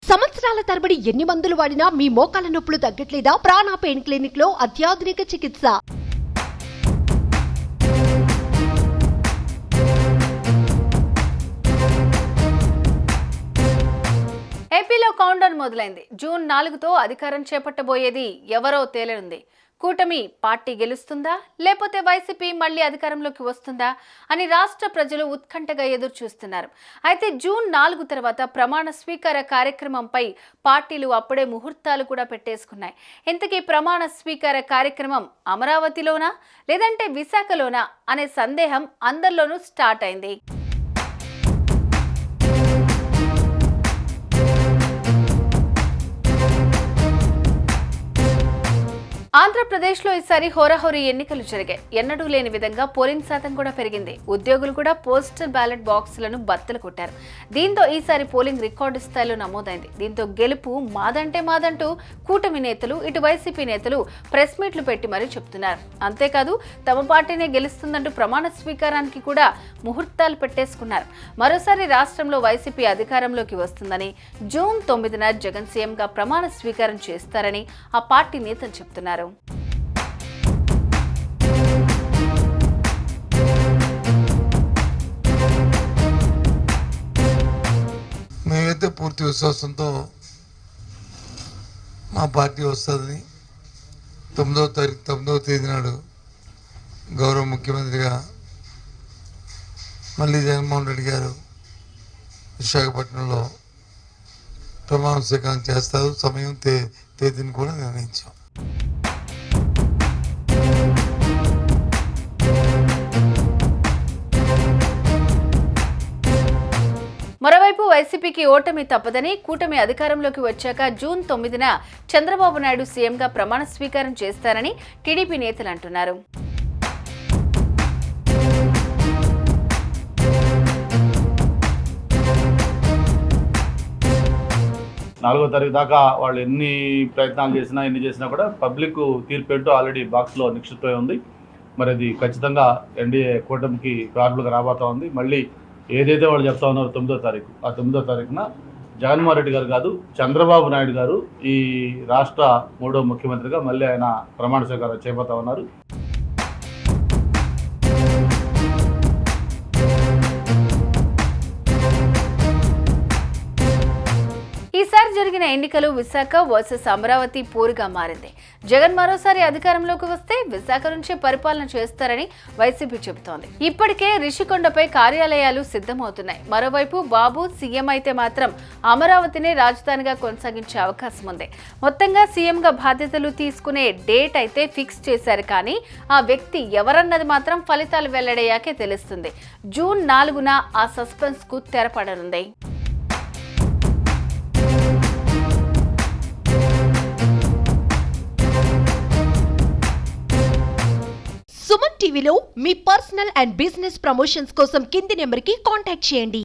సంవత్సరాల తరబడి ఎన్ని మందులు వాడినా మీ మోకాల నొప్పులు తగ్గట్లేదా? ప్రాణ పెయిన్ క్లినిక్ లో అత్యాధునిక చికిత్స. ఏపీలో కౌంటౌన్ మొదలైంది. జూన్ 4తో అధికారం చేపట్టబోయేది ఎవరో తేలనుంది. కూటమి పార్టీ గెలుస్తుందా లేకపోతే వైసీపీ మళ్లీ అధికారంలోకి వస్తుందా అని రాష్ట్ర ప్రజలు ఉత్కంఠగా ఎదురు చూస్తున్నారు. అయితే జూన్ 4 తర్వాత ప్రమాణ స్వీకార కార్యక్రమంపై పార్టీలు అప్పుడే ముహూర్తాలు కూడా పెట్టేసుకున్నాయి. ఇంతకీ ప్రమాణ స్వీకార కార్యక్రమం అమరావతిలోనా లేదంటే విశాఖలోనా అనే సందేహం అందరిలోనూ స్టార్ట్ అయింది. ఆంధ్రప్రదేశ్లో ఈసారి హోరాహోరీ ఎన్నికలు జరిగాయి. ఎన్నడూ లేని విధంగా పోలింగ్ శాతం కూడా పెరిగింది. ఉద్యోగులు కూడా పోస్టల్ బ్యాలెట్ బాక్సులను బద్దలు కొట్టారు. దీంతో ఈసారి పోలింగ్ రికార్డు స్థాయిలో నమోదైంది. దీంతో గెలుపు మాదంటే మాదంటూ కూటమి నేతలు ఇటు వైసీపీ నేతలు ప్రెస్ మీట్లు పెట్టి మరీ చెప్తున్నారు. అంతేకాదు తమ పార్టీనే గెలుస్తుందంటూ ప్రమాణ స్వీకారానికి కూడా ముహూర్తాలు పెట్టేసుకున్నారు. మరోసారి రాష్ట్రంలో వైసీపీ అధికారంలోకి వస్తుందని, జూన్ 9న జగన్ సీఎంగా ప్రమాణ స్వీకారం చేస్తారని ఆ పార్టీ నేతలు చెప్తున్నారు. మేమైతే పూర్తి విశ్వాసంతో మా పార్టీ వస్తుందని 9వ తేదీ నాడు గౌరవ ముఖ్యమంత్రిగా మళ్ళీ జగన్మోహన్ రెడ్డి గారు విశాఖపట్నంలో ప్రమాణ స్వీకారం చేస్తారు. సమయం తేదీని కూడా నిర్ణయించాం. మరోవైపు వైసీపీకి ఓటమి తప్పదని, కూటమి అధికారంలోకి వచ్చాక జూన్ 9న చంద్రబాబు నాయుడు సీఎంగా ప్రమాణ స్వీకారం చేస్తారని టీడీపీ నేతలు అంటున్నారు. నాలుగో తారీఖు దాకా వాళ్ళు ఎన్ని ప్రయత్నాలు చేసినా ఎన్ని చేసినా కూడా పబ్లిక్ తీర్పేంటో ఆల్రెడీ బాక్స్లో నిక్షిప్తమై ఉంది. మరి అది ఖచ్చితంగా ఎన్డీఏ కూటమికి ఫేవరబుల్గా రాబోతా ఉంది. మళ్ళీ ఏదైతే వాళ్ళు చెప్తా ఉన్నారో 9వ తారీఖు, ఆ 9వ తారీఖున జగన్మోహన్ రెడ్డి గారు కాదు, చంద్రబాబు నాయుడు గారు ఈ రాష్ట్ర 3వ ముఖ్యమంత్రిగా మళ్ళీ ఆయన ప్రమాణ స్వీకారం చేయబోతా ఉన్నారు. ఈసారి జరిగిన ఎన్నికలు విశాఖ వర్సెస్ అమరావతి పోరుగా మారింది. జగన్ మరోసారి అధికారంలోకి వస్తే విశాఖ నుంచి పరిపాలన చేస్తారని వైసీపీ చెబుతోంది. ఇప్పటికే రిషికొండపై కార్యాలయాలు సిద్ధమవుతున్నాయి. మరోవైపు బాబు సీఎం అయితే మాత్రం అమరావతినే రాజధానిగా కొనసాగించే అవకాశం ఉంది. మొత్తంగా సీఎంగా బాధ్యతలు తీసుకునే డేట్ అయితే ఫిక్స్ చేశారు. కానీ ఆ వ్యక్తి ఎవరన్నది మాత్రం ఫలితాలు వెల్లడయ్యాకే తెలుస్తుంది. జూన్ 4న ఆ సస్పెన్స్ కు తెరపడనుంది. సుమన్ టీవీలో మీ పర్సనల్ అండ్ బిజినెస్ ప్రమోషన్స్ కోసం కింది నెంబర్కి కాంటాక్ట్ చేయండి.